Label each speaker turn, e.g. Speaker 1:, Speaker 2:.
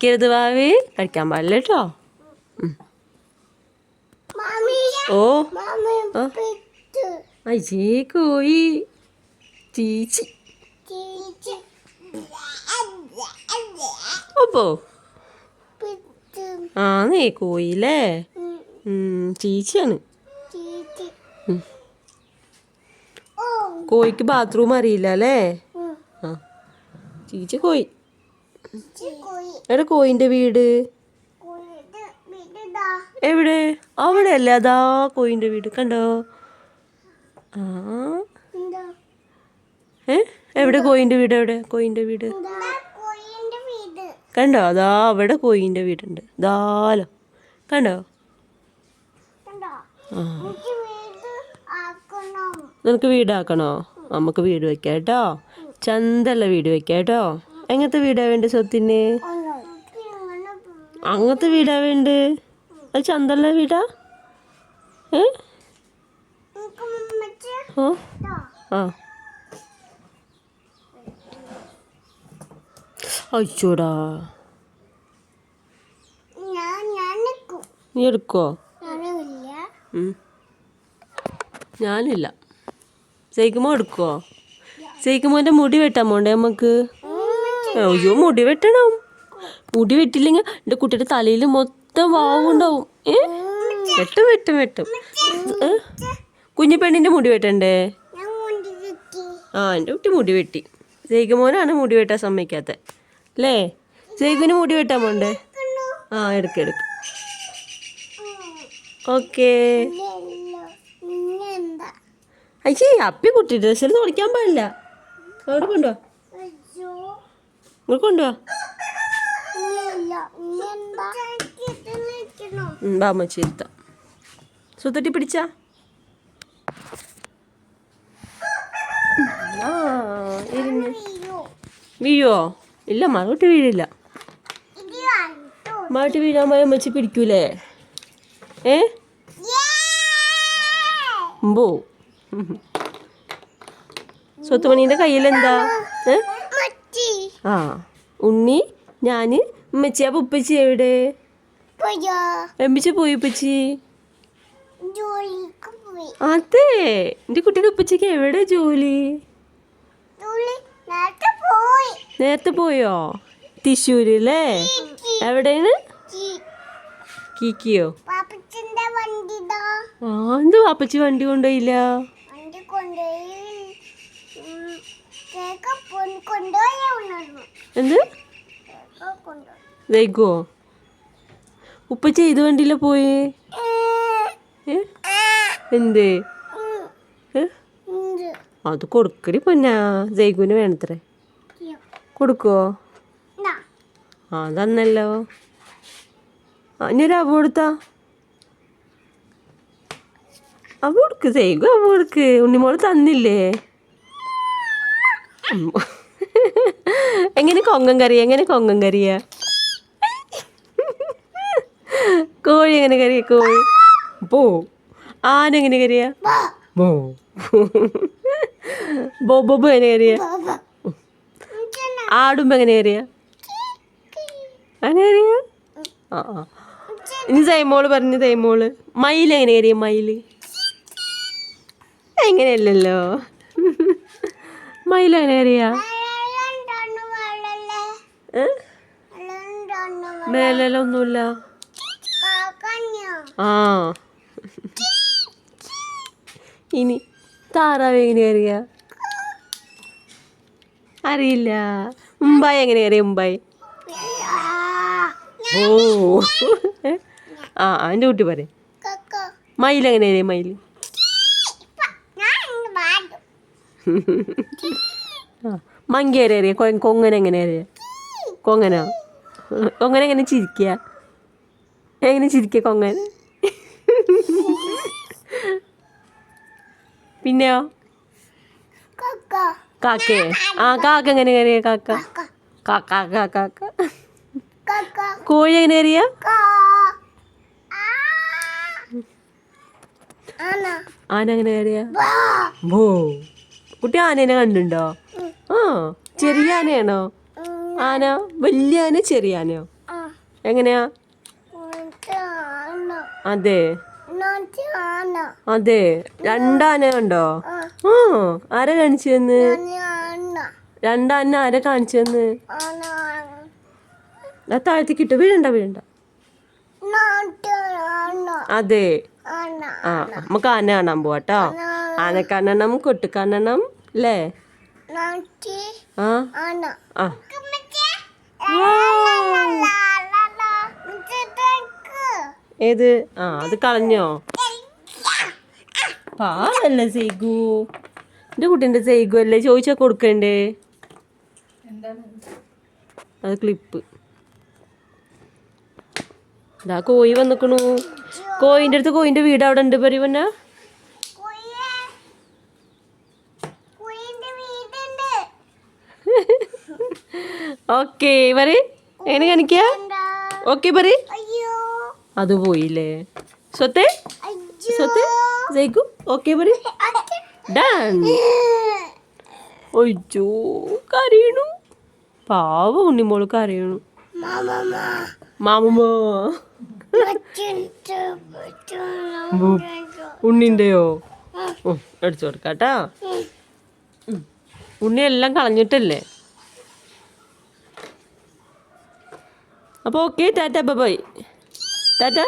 Speaker 1: കടിക്കരുത് വാവേ, കടിക്കാൻ പാടില്ല കേട്ടോ. ഓ അയ്യേ കോയി ചീച്ചി ഓപ്പോ ആന്നേ കോയില്ലേ. ചീച്ചിയാണ്. കോയിക്ക് ബാത്റൂം അറിയില്ല അല്ലേ. ആ ചീച്ചി കോയി. എവിടെ കോയിന്റെ വീട്? എവിടെ? അവിടെ അല്ലേ, അതാ കോയിന്റെ വീട് കണ്ടോ. ആ എവിടെ കോയിന്റെ വീട്? എവിടെ കോയിന്റെ വീട്? കണ്ടോ, അതാ അവിടെ കോയിന്റെ വീടുണ്ട്. ദാലോ കണ്ടോ. ആ നിനക്ക് വീടാക്കണോ? നമുക്ക് വീട് വെക്കാം കേട്ടോ. ചന്തല്ല വീട് വെക്കാം കേട്ടോ. എങ്ങനത്തെ വീടാ വേണ്ട സ്വത്തിന്? അങ്ങനത്തെ വീടാ വേണ്ട. അത് ചന്തല്ല വീടാ. ആ അച്ചോടാ നീ എടുക്കോ? ഞാനില്ല. സൈക്കുമോ എടുക്കോ? സൈക്കുമോൻ്റെ മുടി വെട്ടാൻ പോണ്ടേ നമുക്ക്? അയ്യോ മുടി വെട്ടണം. മുടി വെട്ടില്ലെങ്കിൽ എൻ്റെ കുട്ടിയുടെ തലയിൽ മൊത്തം വാവുണ്ടാവും. വെട്ടും വെട്ടും വെട്ടും. കുഞ്ഞു പെണ്ണിൻ്റെ മുടി വെട്ടണ്ടേ? ആ എൻ്റെ കുട്ടി മുടി വെട്ടി. സൈക്കുമോനാണ് മുടി വെട്ടാൻ സമ്മതിക്കാത്ത അല്ലേ. സൈക്കുവിന് മുടി വെട്ടാൻ പോണ്ടേ? ആ എടുക്കെടുക്ക്. ഓക്കേ. അയ്യേ അപ്പി കുട്ടി ഡ്രസ്സിൽ തുളിക്കാൻ പാടില്ല. അവിടെ കൊണ്ടുവാ, ഇങ്ങോട്ട് കൊണ്ടുവാ. ബാമ്മച്ചിരുത്ത സുത്തട്ടി പിടിച്ചാ. വീഴോ? ഇല്ല മറോട്ട് വീഴില്ല. മാട്ടി വീഴാൻ പോയ അമ്മച്ചി പിടിക്കൂലേ? ബോ സ്വത്തുമണീൻ്റെ കയ്യിലെന്താ? ആ ഉണ്ണി ഞാന് ഉമ്മച്ചി. അപ്പൊ ഉപ്പച്ചി എവിടെ? എമ്മിച്ച് പോയി ഉപ്പച്ചി. അതെ എന്റെ കുട്ടിയുടെ ഉപ്പച്ചിക്ക് എവിടെ ജോലി? നേരത്തെ പോയോ? തൃശ്ശൂരല്ലേ? എവിടെയാണ്? കീക്കിയോ? ആ എന്ത് പാപ്പച്ചി വണ്ടി കൊണ്ടുപോയില്ല? എന്ത് വൈകോ? ഉപ്പച്ചി ഏത് വണ്ടിയില പോയി? എന്തേ? അത് കൊടുക്കടി പൊന്നാ. ജയ്ഗുന് വേണത്രേ. കൊടുക്കുവോ? ആ തന്നല്ലോ. ഇനി ഒരു അവ കൊടുത്താ? അവ കൊടുക്ക് ജയ്ഗു, അവ കൊടുക്ക്. ഉണ്ണിമോള് തന്നില്ലേ? എങ്ങനെ കൊങ്ങൻ കറിയ? എങ്ങനെ കൊങ്ങൻ കറിയ? കോഴി എങ്ങനെ കറിയ? കോഴി പോ. ആന എങ്ങനെ കറിയ? ബോ ബോബോ എങ്ങനെ കറിയ? ആടുമ്പോ എങ്ങനെ കറിയ? അങ്ങനെ കറിയ? ആ ആ ഇനി തൈമോള് പറഞ്ഞു. തൈമോള് മയിൽ എങ്ങനെ കറിയ? മയില് എങ്ങനെയല്ലല്ലോ. മയിൽ എങ്ങനെ കറിയ? മേലൊന്നുമില്ല. ആ ഇനി താറാവ് എങ്ങനെ അറിയ? അറിയില്ല. മുംബൈ എങ്ങനെ അറിയാം? മുംബൈ ഓ ആ എൻ്റെ കുട്ടി പറയും. മയിൽ എങ്ങനെ അറിയാം? മയിൽ മങ്കേരെ അറിയാം. കൊങ്ങൻ എങ്ങനെ അറിയാം? കൊങ്ങനോ? കൊങ്ങൻ എങ്ങനെ ചിരിക്കുക? എങ്ങനെ ചിരിക്കുക കൊങ്ങൻ? പിന്നെയോ? കാക്കേ? ആ കാക്ക എങ്ങനെ അറിയാം? കാക്ക കാക്ക കാക്ക. കോഴി എങ്ങനെ അറിയാ? ആന എങ്ങനെ അറിയാ? ബോ. കുട്ടി ആനേനെ കണ്ടുണ്ടോ? ആ ചെറിയ ആനയാണോ? ആന വലിയ ആന ചെറിയ ആനയോ? എങ്ങനെയാ? അതെ അതെ, രണ്ടാന കണ്ടോ? ആ, ആരാ കാണിച്ചു തന്ന്? രണ്ടാന ആരാ കാണിച്ചു തന്ന്? താഴത്തേക്ക് ഇട്ടു, വീഴണ്ട വീഴണ്ട. അതെ, ആ നമുക്ക് ആന കാണാൻ പോവാട്ടോ. ആന കാണണം, കൊട്ട് കാണണം അല്ലേ? ആ ആ, ഏത്? ആ, അത് കളഞ്ഞോ? പാവല്ലേ സൈഗു, എന്റെ കുട്ടീൻ്റെ സൈഗു അല്ലേ, ചോദിച്ചാൽ കൊടുക്കണ്ടേ? അത് ക്ലിപ്പ്. ഇതാ കോഴി വന്നിക്കണു. കോയിൻ്റെ അടുത്ത്, കോയിൻ്റെ വീട് അവിടെ ഉണ്ട് പറയുന്ന. ഓക്കെ പറ, എങ്ങനെ കാണിക്ക? ഓക്കെ പറ. അത് പോയില്ലേ? സ്വത്തെ സ്വത്തെ സൈഗു ഓക്കെ പറ. ഡൺ. ഒയ്യോ, കരയണു. പാവ ഉണ്ണിമോള് കരയണു. മാമമ്മ ഉണ്ണിൻ്റെയോ? അടിച്ചു കൊടുക്കാട്ടാ. ഉണ്ണി എല്ലാം കളഞ്ഞിട്ടല്ലേ. അപ്പോൾ ഓക്കെ, ടാറ്റ ബൈ. ടാറ്റ.